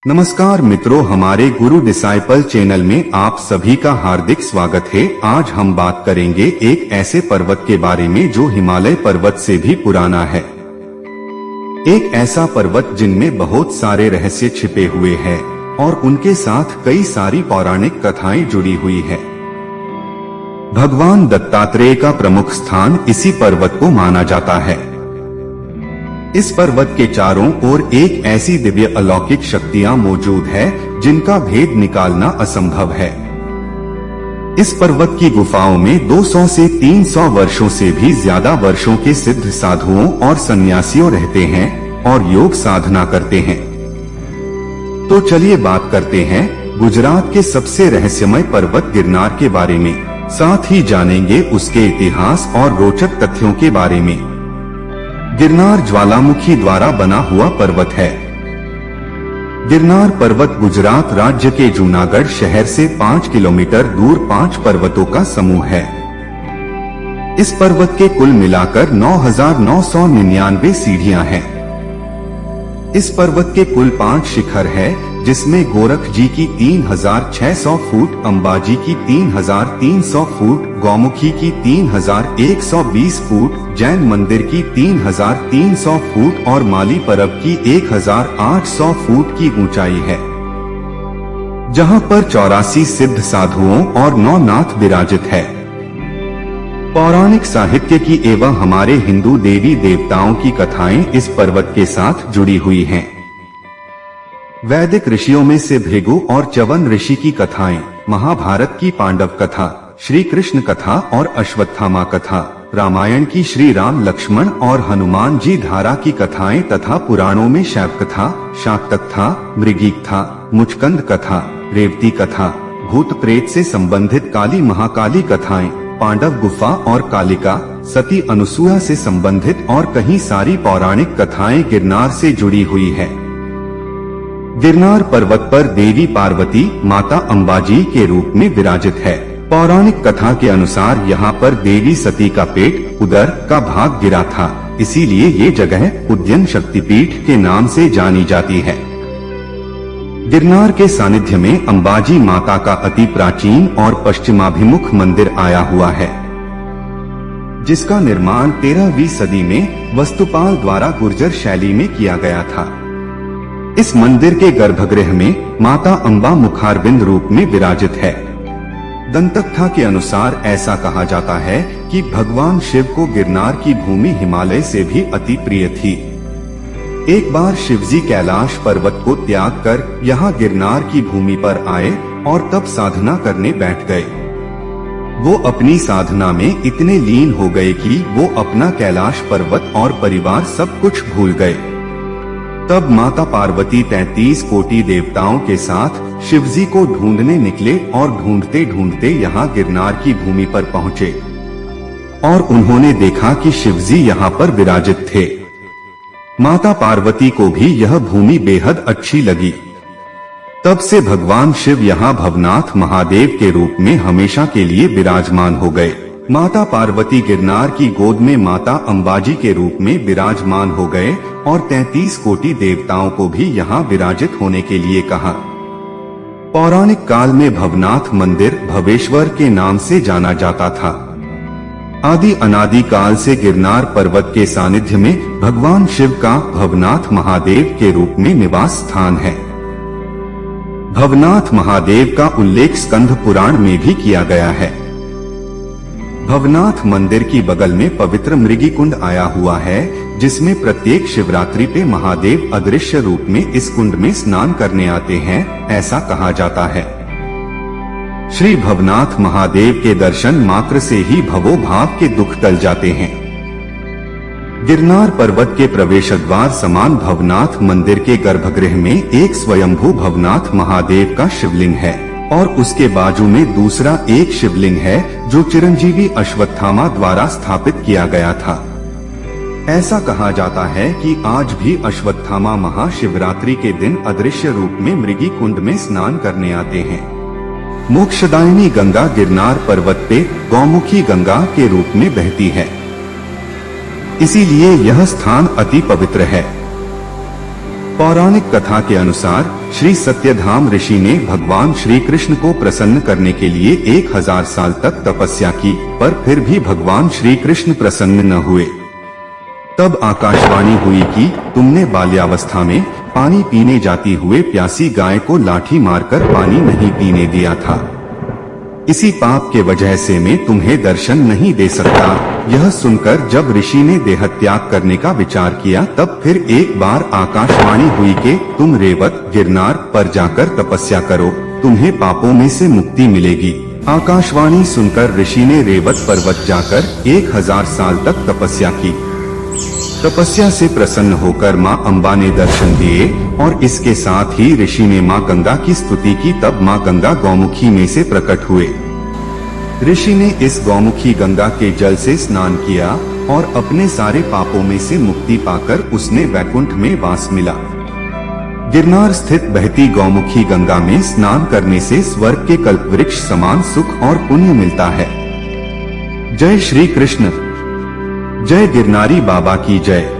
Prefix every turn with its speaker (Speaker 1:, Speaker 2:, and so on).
Speaker 1: नमस्कार मित्रों, हमारे गुरु डिसाइपल चैनल में आप सभी का हार्दिक स्वागत है। आज हम बात करेंगे एक ऐसे पर्वत के बारे में जो हिमालय पर्वत से भी पुराना है। एक ऐसा पर्वत जिनमें बहुत सारे रहस्य छिपे हुए हैं और उनके साथ कई सारी पौराणिक कथाएं जुड़ी हुई है। भगवान दत्तात्रेय का प्रमुख स्थान इसी पर्वत को माना जाता है। इस पर्वत के चारों ओर एक ऐसी दिव्य अलौकिक शक्तियां मौजूद है जिनका भेद निकालना असंभव है। इस पर्वत की गुफाओं में 200 से 300 वर्षों से भी ज्यादा वर्षों के सिद्ध साधुओं और सन्यासियों रहते हैं और योग साधना करते हैं। तो चलिए बात करते हैं गुजरात के सबसे रहस्यमय पर्वत गिरनार के बारे में। साथ ही जानेंगे उसके इतिहास और रोचक तथ्यों के बारे में। गिरनार ज्वालामुखी द्वारा बना हुआ पर्वत है। गिरनार पर्वत गुजरात राज्य के जूनागढ़ शहर से 5 किलोमीटर दूर 5 पर्वतों का समूह है। इस पर्वत के कुल मिलाकर 9,999 सीढ़ियां हैं। इस पर्वत के कुल 5 शिखर है, जिसमें गोरख जी की 3,600 फुट, अंबाजी की 3,300 फुट, गौमुखी की 3,120 फुट, जैन मंदिर की 3,300 फुट और माली पर्वत की 1,800 फुट की ऊंचाई है, जहां पर 84 सिद्ध साधुओं और 9 नाथ विराजित है। पौराणिक साहित्य की एवं हमारे हिंदू देवी देवताओं की कथाएं इस पर्वत के साथ जुड़ी हुई हैं। वैदिक ऋषियों में से भृगु और च्यवन ऋषि की कथाएं, महाभारत की पांडव कथा, श्री कृष्ण कथा और अश्वत्थामा कथा, रामायण की श्री राम लक्ष्मण और हनुमान जी धारा की कथाएं तथा पुराणों में शैव कथा, शाक्त कथा, मृगी कथा, मुचकंद कथा, रेवती कथा, भूत प्रेत से संबंधित काली महाकाली कथाएं, पांडव गुफा और कालिका, सती अनुसुया से संबंधित और कहीं सारी पौराणिक कथाएं गिरनार से जुड़ी हुई है। गिरनार पर्वत पर देवी पार्वती माता अंबाजी के रूप में विराजित है। पौराणिक कथा के अनुसार यहाँ पर देवी सती का पेट, उदर का भाग गिरा था, इसीलिए ये जगह उद्यन शक्तिपीठ के नाम से जानी जाती है। गिरनार के सानिध्य में अंबाजी माता का अति प्राचीन और पश्चिमाभिमुख मंदिर आया हुआ है, जिसका निर्माण 13वीं सदी में वस्तुपाल द्वारा गुर्जर शैली में किया गया था। इस मंदिर के गर्भगृह में माता अंबा मुखारबिंद रूप में विराजित है। दंतकथा के अनुसार ऐसा कहा जाता है कि भगवान शिव को गिरनार की भूमि हिमालय से भी अति प्रिय थी। एक बार शिवजी कैलाश पर्वत को त्याग कर यहाँ गिरनार की भूमि पर आए और तब साधना करने बैठ गए। वो अपनी साधना में इतने लीन हो गए कि वो अपना कैलाश पर्वत और परिवार सब कुछ भूल गए। तब माता पार्वती 33 कोटि देवताओं के साथ शिवजी को ढूंढने निकले और ढूंढते ढूंढते यहाँ गिरनार की भूमि पर पहुँचे और उन्होंने देखा कि शिवजी यहाँ पर विराजित थे। माता पार्वती को भी यह भूमि बेहद अच्छी लगी। तब से भगवान शिव यहाँ भवनाथ महादेव के रूप में हमेशा के लिए विराजमान हो गए। माता पार्वती गिरनार की गोद में माता अंबाजी के रूप में विराजमान हो गए और 33 कोटि देवताओं को भी यहाँ विराजित होने के लिए कहा। पौराणिक काल में भवनाथ मंदिर भवेश्वर के नाम से जाना जाता था। आदि अनादि काल से गिरनार पर्वत के सानिध्य में भगवान शिव का भवनाथ महादेव के रूप में निवास स्थान है। भवनाथ महादेव का उल्लेख स्कंध पुराण में भी किया गया है। भवनाथ मंदिर की बगल में पवित्र मृगी कुंड आया हुआ है, जिसमें प्रत्येक शिवरात्रि पे महादेव अदृश्य रूप में इस कुंड में स्नान करने आते हैं, ऐसा कहा जाता है। श्री भवनाथ महादेव के दर्शन मात्र से ही भवो भाव के दुख टल जाते हैं। गिरनार पर्वत के प्रवेश द्वार समान भवनाथ मंदिर के गर्भगृह में एक स्वयंभू भवनाथ महादेव का शिवलिंग है और उसके बाजू में दूसरा एक शिवलिंग है जो चिरंजीवी अश्वत्थामा द्वारा स्थापित किया गया था। ऐसा कहा जाता है कि आज भी अश्वत्थामा महाशिवरात्रि के दिन अदृश्य रूप में मृगी कुंड में स्नान करने आते हैं। मोक्षदायिनी गंगा गिरनार पर्वत पे गौमुखी गंगा के रूप में बहती है, इसीलिए यह स्थान अति पवित्र है। पौराणिक कथा के अनुसार श्री सत्यधाम ऋषि ने भगवान श्री कृष्ण को प्रसन्न करने के लिए 1000 साल तक तपस्या की, पर फिर भी भगवान श्री कृष्ण प्रसन्न न हुए। तब आकाशवाणी हुई कि तुमने बाल्यावस्था में पानी पीने जाती हुए प्यासी गाय को लाठी मारकर पानी नहीं पीने दिया था। इसी पाप के वजह से मैं तुम्हें दर्शन नहीं दे सकता। यह सुनकर जब ऋषि ने देहत्याग करने का विचार किया, तब फिर एक बार आकाशवाणी हुई कि तुम रेवत गिरनार पर जाकर तपस्या करो, तुम्हें पापों में से मुक्ति मिलेगी। आकाशवाणी सुनकर ऋषि ने रेवत पर्वत जाकर 1000 साल तक तपस्या की। तपस्या से प्रसन्न होकर माँ अम्बा ने दर्शन दिए और इसके साथ ही ऋषि ने माँ गंगा की स्तुति की। तब माँ गंगा गौमुखी में से प्रकट हुए। ऋषि ने इस गौमुखी गंगा के जल से स्नान किया और अपने सारे पापों में से मुक्ति पाकर उसने वैकुंठ में वास मिला। गिरनार स्थित बहती गौमुखी गंगा में स्नान करने से स्वर्ग के कल्पवृक्ष समान सुख और पुण्य मिलता है। जय श्री कृष्ण। जय गिरनारी बाबा की जय।